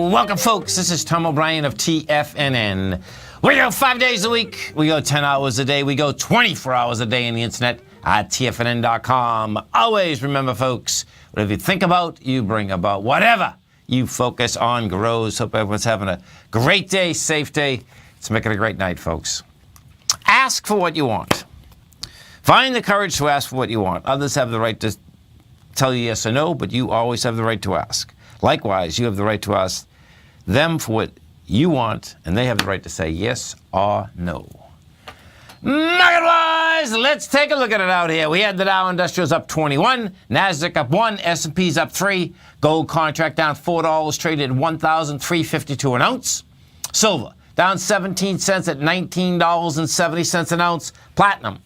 Welcome, folks. This is Tom O'Brien of TFNN. We go 5 days a week. We go 10 hours a day. We go 24 hours a day on the internet at TFNN.com. Always remember, folks, whatever you think about, you bring about. Whatever you focus on grows. Hope everyone's having a great day, safe day. Let's make it a great night, folks. Ask for what you want. Find the courage to ask for what you want. Others have the right to tell you yes or no, but you always have the right to ask. Likewise, you have the right to ask them for what you want, and they have the right to say yes or no. Market-wise, let's take a look at it out here. We had the Dow Industrials up 21, NASDAQ up 1, S&P's up 3, gold contract down $4, traded at $1,352 an ounce. Silver down 17 cents at $19.70 an ounce. Platinum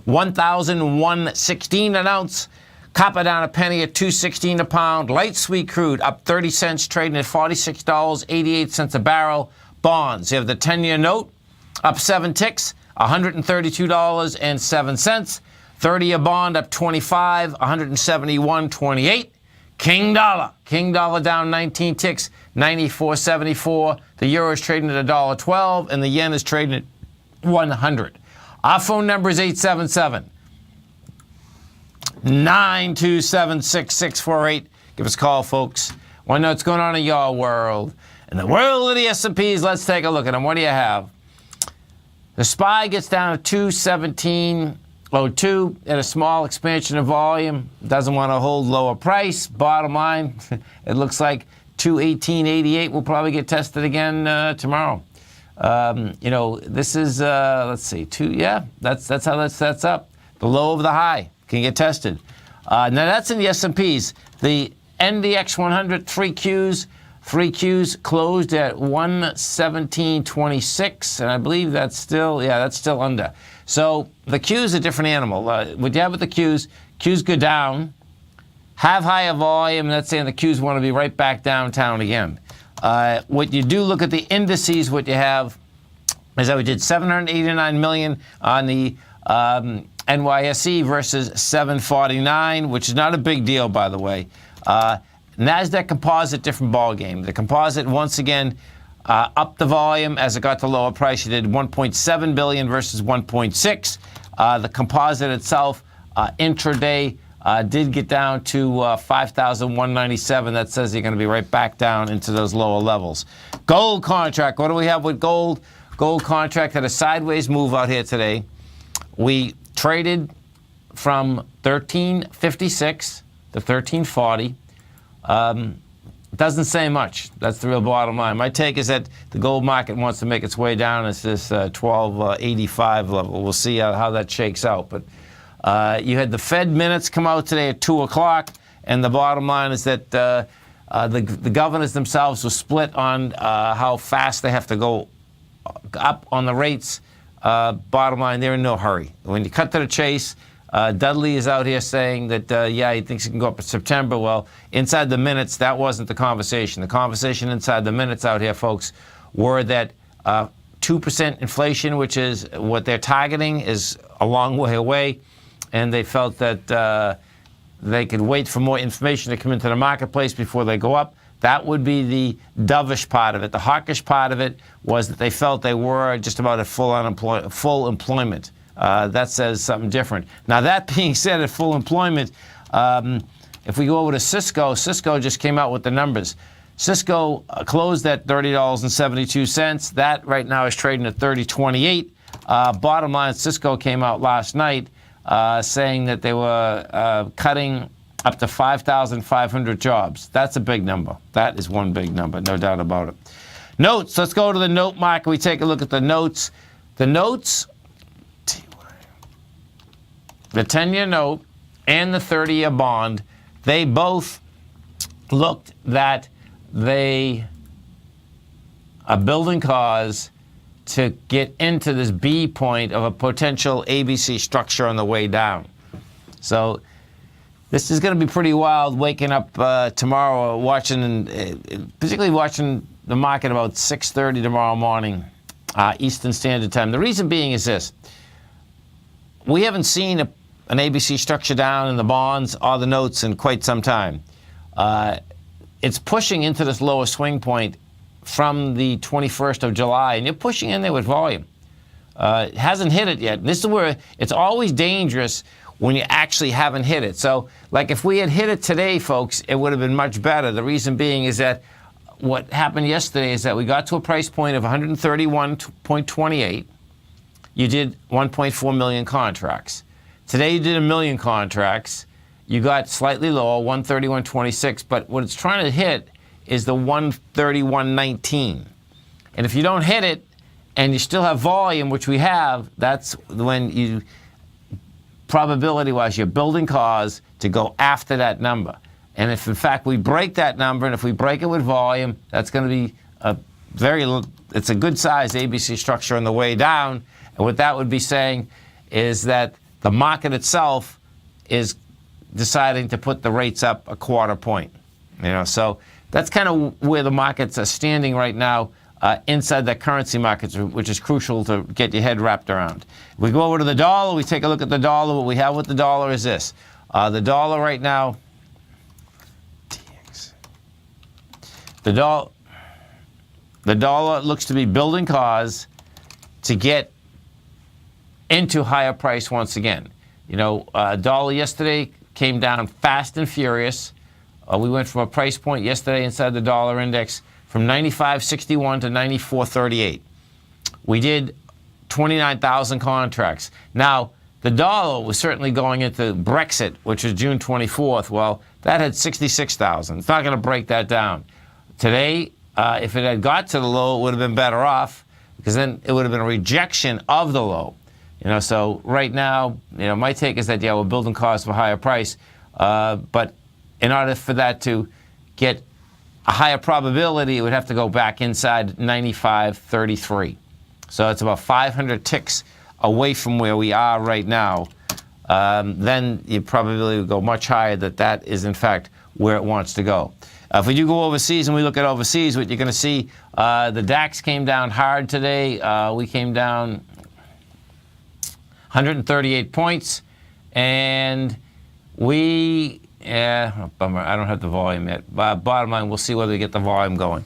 $1,116 an ounce. Copper down a penny at $2.16 a pound. Light sweet crude up 30 cents, trading at $46.88 a barrel. Bonds, you have the 10-year note up 7 ticks, $132.07. 30-year bond up 25, $171.28. King dollar down 19 ticks, 94.74. The euro is trading at $1.12, and the yen is trading at 100. Our phone number is 877 927-6648. Give us a call, folks. Want to know what's going on in your world. In the world of the S&Ps, let's take a look at them. What do you have? The SPY gets down to 217.02 at a small expansion of volume. Doesn't want to hold lower price. Bottom line, it looks like 218.88 will probably get tested again tomorrow. This is, let's see, that's how that sets up. The low of the high can get tested. Now that's in the S&Ps. The NDX 100, 3 Qs closed at 117.26, and I believe that's still under. So the Qs are a different animal. What you have with the Qs go down, have higher volume, and that's saying the Qs want to be right back downtown again. What you do look at the indices, what you have is that we did 789 million on the NYSE versus 749, which is not a big deal, by the way. NASDAQ Composite, different ball game. The Composite, once again, upped the volume as it got to lower price. It did 1.7 billion versus 1.6. The Composite itself, intraday, did get down to 5,197. That says you're going to be right back down into those lower levels. Gold contract. What do we have with gold? Gold contract had a sideways move out here today. We traded from 1356 to 1340. Doesn't say much. That's the real bottom line. My take is that the gold market wants to make its way down. It's this 1285 level. We'll see how that shakes out. But you had the Fed minutes come out today at 2 o'clock, and the bottom line is that the governors themselves were split on how fast they have to go up on the rates. Bottom line, they're in no hurry. When you cut to the chase, Dudley is out here saying that, he thinks it can go up in September. Well, inside the minutes, that wasn't the conversation. The conversation inside the minutes out here, folks, were that 2% inflation, which is what they're targeting, is a long way away. And they felt that they could wait for more information to come into the marketplace before they go up. That would be the dovish part of it. The hawkish part of it was that they felt they were just about at full employment. That says something different. Now, that being said, at full employment, if we go over to Cisco just came out with the numbers. Cisco closed at $30.72. That right now is trading at $30.28. Bottom line, Cisco came out last night saying that they were cutting up to 5,500 jobs. That's a big number. That is one big number, no doubt about it. Notes. Let's go to the note market. We take a look at the notes. The notes, the 10-year note and the 30-year bond, they both looked that they are building cause to get into this B point of a potential ABC structure on the way down. So this is going to be pretty wild waking up tomorrow, particularly watching the market about 6:30 tomorrow morning, Eastern Standard Time. The reason being is this. We haven't seen an ABC structure down in the bonds or the notes in quite some time. it's pushing into this lower swing point from the 21st of July, and you're pushing in there with volume. It hasn't hit it yet. This is where it's always dangerous when you actually haven't hit it. So, like if we had hit it today, folks, it would have been much better. The reason being is that what happened yesterday is that we got to a price point of 131.28. You did 1.4 million contracts. Today you did 1 million contracts. You got slightly lower, 131.26, but what it's trying to hit is the 131.19. And if you don't hit it and you still have volume, which we have, that's when you, probability-wise, you're building cause to go after that number. And if, in fact, we break that number, and if we break it with volume, that's going to be it's a good-sized ABC structure on the way down. And what that would be saying is that the market itself is deciding to put the rates up a quarter point. So that's kind of where the markets are standing right now inside the currency markets, which is crucial to get your head wrapped around. If we go over to the dollar, we take a look at the dollar. What we have with the dollar is this. The dollar right now, the dollar looks to be building cause to get into higher price once again. Dollar yesterday came down fast and furious. We went from a price point yesterday inside the dollar index from 95.61 to 94.38. We did 29,000 contracts. Now, the dollar was certainly going into Brexit, which was June 24th. Well, that had 66,000. It's not going to break that down. Today, if it had got to the low, it would have been better off, because then it would have been a rejection of the low. So right now, my take is that, yeah, we're building cause for higher price, but in order for that to get a higher probability, it would have to go back inside 95.33. So it's about 500 ticks away from where we are right now. Then your probability would go much higher that is, in fact, where it wants to go. If we do go overseas and we look at overseas, what you're going to see, the DAX came down hard today. We came down 138 points, and bummer, I don't have the volume yet. Bottom line, we'll see whether we get the volume going.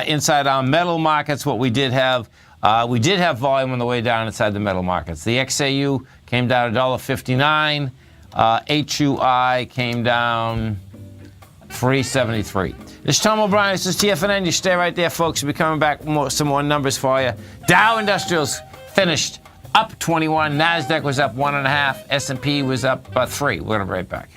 Inside our metal markets, what we did have volume on the way down inside the metal markets. The XAU came down $1.59. HUI came down $3.73. This is Tom O'Brien. This is TFNN. You stay right there, folks. We'll be coming back with some more numbers for you. Dow Industrials finished up 21. NASDAQ was up 1.5. S&P was up 3. We're going to be right back.